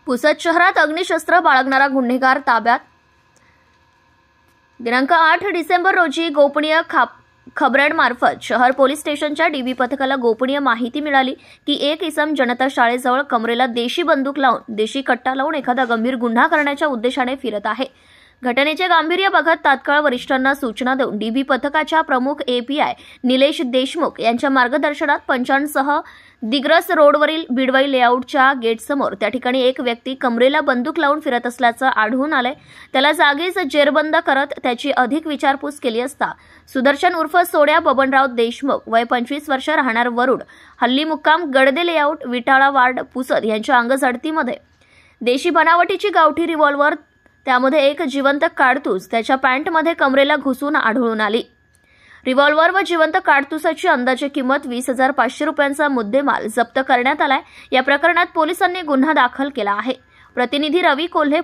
पुसद शहरात अग्निशस्त्र बाळगणारा गुन्हेगार ताब्यात। दिनांक 8 डिसेंबर रोजी गोपनीय खबरांमार्फत शहर पोलीस स्टेशनच्या डीबी पथकाला गोपनीय माहिती मिळाली की एक इसम जनता शाळेजवळ कमरेला देशी बंदूक लावून देशी कट्टा लावून एखादा गंभीर गुन्हा करण्याच्या उद्देशाने फिरत आहे। घटनेचे गांभीर्य बघत तात्काळ वरिष्ठांना सूचना देऊन डीबी पथकाच्या प्रमुख एपीआय निलेश देशमुख यांच्या मार्गदर्शनात पंचांसह दिग्रस रोडवरील बिडवाई लेआउटच्या गेटसमोर त्या ठिकाणी एक व्यक्ती कमरेला बंदूक लावून फिरत असल्याचं आढळून आलंय। त्याला जागीच जेरबंद करत त्याची अधिक विचारपूस केली असता सुदर्शन उर्फ सोड्या बबनराव देशमुख वय 25 वर्ष राहणार वरुड हल्ली मुक्काम गडदे लेआउट विटाळा वार्ड पुसद यांच्या अंगझडतीमध्ये देशी बनावटीची गावठी रिव्हॉल्वर त्यामध्ये एक जिवंत काडतूस त्याच्या पॅन्टमध्ये कमरेला घुसून आढळून आली। रिव्हॉल्वर व जिवंत काडतुसाची अंदाजे किंमत 20,500 रुपयांचा मुद्देमाल जप्त करण्यात आलाय। या प्रकरणात पोलिसांनी गुन्हा दाखल केला आहे। प्रतिनिधी रवी कोल्हे।